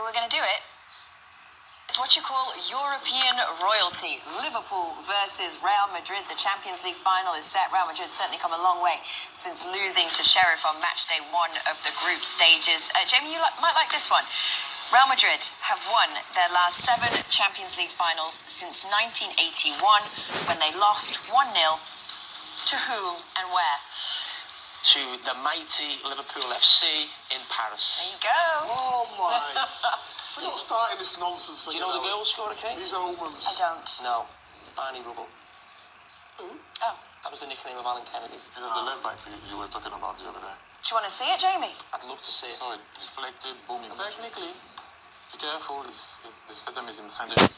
we're going to do it. It's what you call European royalty. Liverpool versus Real Madrid. The Champions League final is set. Real Madrid certainly come a long way since losing to Sheriff on match day 1 of the group stages. Jamie, you might like this one. Real Madrid have won their last 7 Champions League finals since 1981, when they lost 1-0 to who and where? To the mighty Liverpool FC in Paris. There you go. Oh my. We're not starting this nonsense thing. Do you know the goal scorer, Kate? These omens. I don't. No. Barney Rubble. Who? Oh. That was the nickname of Alan Kennedy. You know, the left back you were talking about the other day. Do you want to see it, Jamie? I'd love to see it. So it deflected, booming. Technically, be careful, the stadium is in Saint-Denis.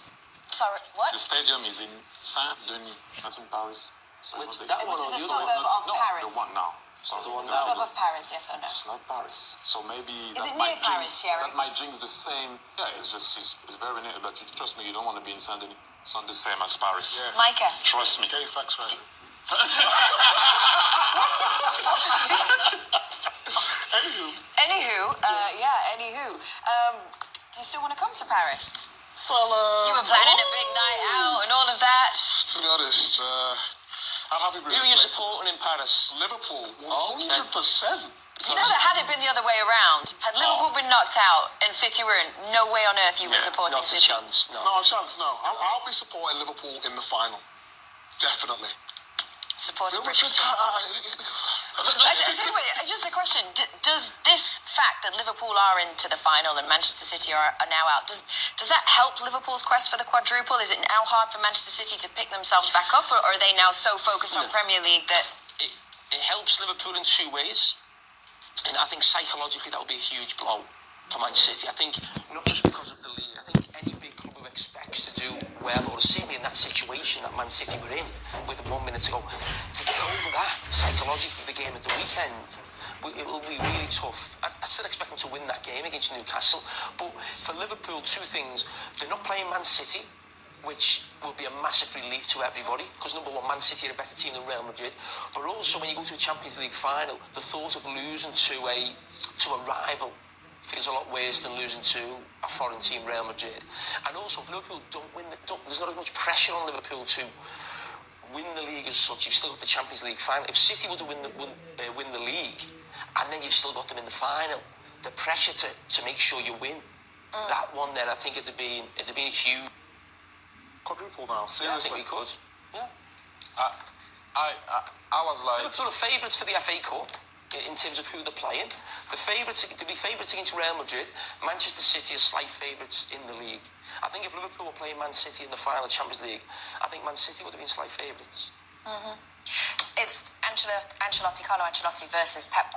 Sorry, what? The stadium is in Saint-Denis, not in Paris. So Which, the- that one Which or is the a other one? suburb of no, Paris. the one now. So Which is the a one suburb now. of Paris, yes or no? It's not Paris. So maybe Is that it might near Paris, jinx, Sherry? that might jinx the same. Yeah, it's very near. But trust me, you don't want to be in Saint-Denis. It's not the same as Paris. Yeah. Micah. Trust me. Okay, facts right. Anywho, anywho. Do you still want to come to Paris? Well, You were planning a big night out and all of that. to be honest, I'm happy with Who are you supporting in Paris? Liverpool, 100%. You know that had it been the other way around, had Liverpool been knocked out and City were in, no way on earth you were supporting Not a City. chance, no. No chance, no. I'll be supporting Liverpool in the final. Definitely. Support a Real British Madrid, team. I tell you what, just a question. Does this fact that Liverpool are into the final and Manchester City are now out, does that help Liverpool's quest for the quadruple? Is it now hard for Manchester City to pick themselves back up, or are they now so focused on Premier League that... It helps Liverpool in 2 ways. And I think psychologically that would be a huge blow for Manchester City. I think not just because of the league. I think any big club who expects to do well, or certainly in that situation that Man City were in with 1 minute to go, to get over that psychologically for the game at the weekend, it will be really tough. I still expect them to win that game against Newcastle. But for Liverpool, 2 things. They're not playing Man City, which will be a massive relief to everybody, because number one, Man City are a better team than Real Madrid. But also, when you go to a Champions League final, the thought of losing to a rival feels a lot worse than losing to a foreign team, Real Madrid. And also, if Liverpool there's not as much pressure on Liverpool to win the league as such. You've still got the Champions League final. If City were to win the league, and then you've still got them in the final, the pressure to make sure you win that one, then I think it'd have been a huge. Quadruple now, Yeah, I think seriously. we could. Yeah. I was like, Liverpool are favourites for the FA Cup in terms of who they're playing. They'll be favourites against Real Madrid. Manchester City are slight favourites in the league. I think if Liverpool were playing Man City in the final Champions League, I think Man City would have been slight favourites. Mm-hmm. It's Carlo Ancelotti versus Pep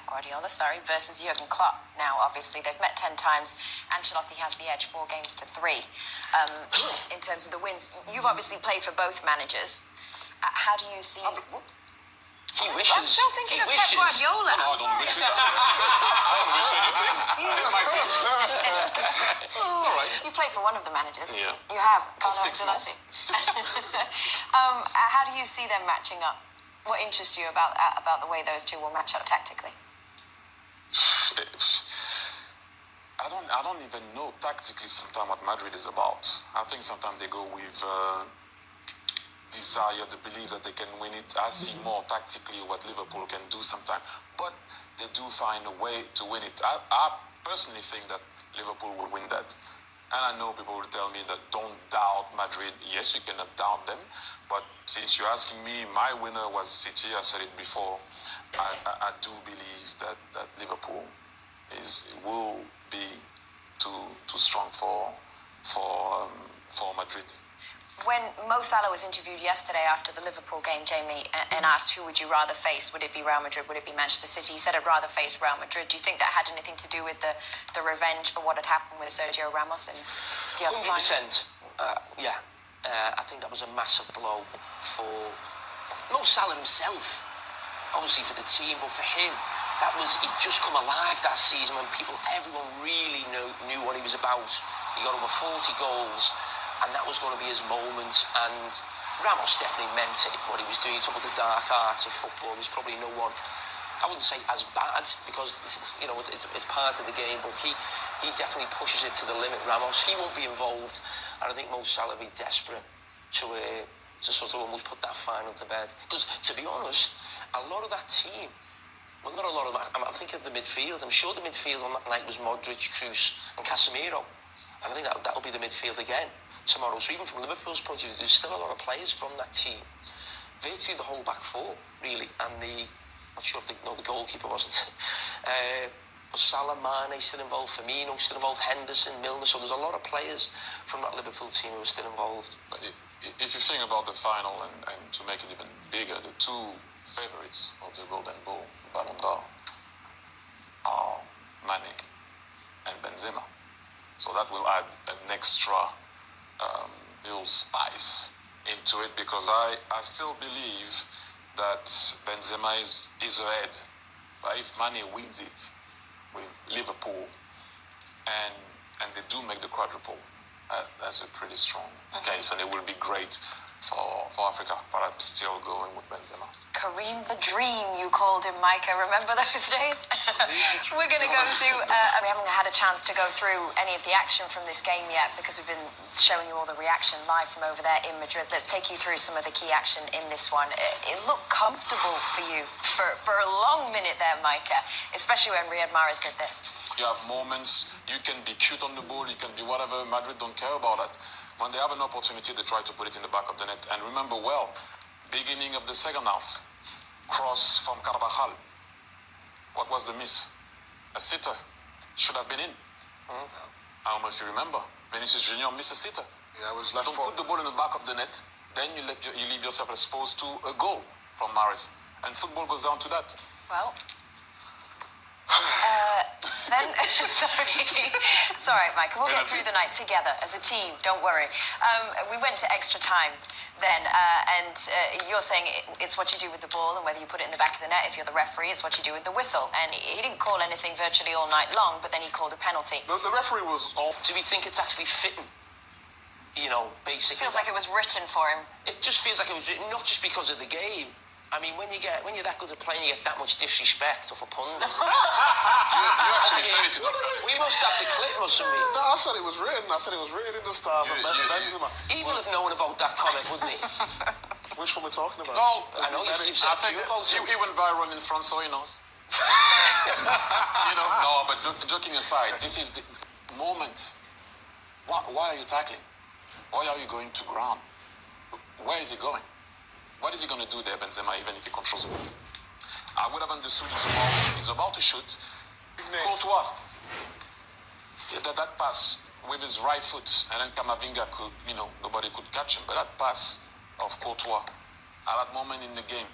Guardiola, versus Jurgen Klopp. Now, obviously, they've met 10 times. Ancelotti has the edge 4 games to 3 in terms of the wins. You've obviously played for both managers. How do you see... He wishes. I'm still thinking of Pep Guardiola. no, I I'm don't wish sorry. it. I don't wish anything. It's my fault. It's all right. You played for one of the managers. Yeah. You have, For Carlo 6 months. Ancelotti. How do you see them matching up? What interests you about the way those two will match up tactically? I don't even know tactically sometimes what Madrid is about. I think sometimes they go with desire, the belief that they can win it. I see more tactically what Liverpool can do sometimes, but they do find a way to win it. I personally think that Liverpool will win that. And I know people will tell me that don't doubt Madrid. Yes, you cannot doubt them. But since you're asking me, my winner was City. I said it before. I do believe that Liverpool will be too strong for Madrid. When Mo Salah was interviewed yesterday after the Liverpool game, Jamie, and asked who would you rather face, would it be Real Madrid, would it be Manchester City, he said I'd rather face Real Madrid. Do you think that had anything to do with the revenge for what had happened with Sergio Ramos and the other 100%. Yeah. I think that was a massive blow for Mo Salah himself, obviously for the team, but for him, he'd just come alive that season when everyone really knew what he was about. He got over 40 goals. And that was going to be his moment. And Ramos definitely meant it, what he was doing. He took up the dark arts of football. There's probably no one I wouldn't say as bad because it's part of the game, but he definitely pushes it to the limit. Ramos, he won't be involved, and I think Mo Salah will be desperate to sort of almost put that final to bed. Because to be honest, a lot of that team, well, not a lot of them, I'm thinking of the midfield. I'm sure the midfield on that night was Modric, Kroos and Casemiro, and I think that'll be the midfield again tomorrow. So even from Liverpool's point of view, there's still a lot of players from that team. Virtually the whole back four, really, and not sure if the goalkeeper wasn't. But Salah, Mane still involved, Firmino still involved, Henderson, Milner. So there's a lot of players from that Liverpool team who are still involved. But if you think about the final and to make it even bigger, the two favourites of the Golden Ball, Ballon d'Or, are Mane and Benzema. So that will add an extra little spice into it, because I still believe that Benzema is ahead. But if Mane wins it with Liverpool and they do make the quadruple, that's a pretty strong case, and it will be great for Africa. But I'm still going with Benzema. Kareem the Dream, you called him, Micah. Remember those days? We're going to go through... we haven't had a chance to go through any of the action from this game yet because we've been showing you all the reaction live from over there in Madrid. Let's take you through some of the key action in this one. It looked comfortable for you for a long minute there, Micah, especially when Riyad Mahrez did this. You have moments, you can be cute on the ball, you can be whatever. Madrid don't care about that. When they have an opportunity, they try to put it in the back of the net. And remember well, beginning of the second half, cross from Carvajal. What was the miss? A sitter. Should have been in. I don't know if you remember. Vinicius Junior missed a sitter. Yeah, it was left Don't foot. put the ball in the back of the net, then you leave yourself exposed to a goal from Mahrez. And football goes down to that. Well... then, it's all right, Mike. We'll get through the night together as a team. Don't worry. We went to extra time then, and you're saying it's what you do with the ball and whether you put it in the back of the net. If you're the referee, it's what you do with the whistle. And he didn't call anything virtually all night long, but then he called a penalty. The referee was off. Do we think it's actually fitting? Basically. Feels like it was written for him. It just feels like it was written, not just because of the game. I mean, when you're that good at playing, you get that much disrespect off a pundit. You actually said it to the We must have the clip, mustn't we? No, I said it was written. I said it was written in the stars. Benzema. He would have known about that comment, wouldn't he? Which one we're talking about? No, I know you've said a few about it. he went viral in France, so he knows. No, but joking aside, this is the moment. Why are you tackling? Why are you going to ground? Where is he going? What is he going to do there, Benzema, even if he controls the ball? I would have understood he's about to shoot. Courtois, that pass with his right foot, and then Camavinga could, nobody could catch him. But that pass of Courtois at that moment in the game,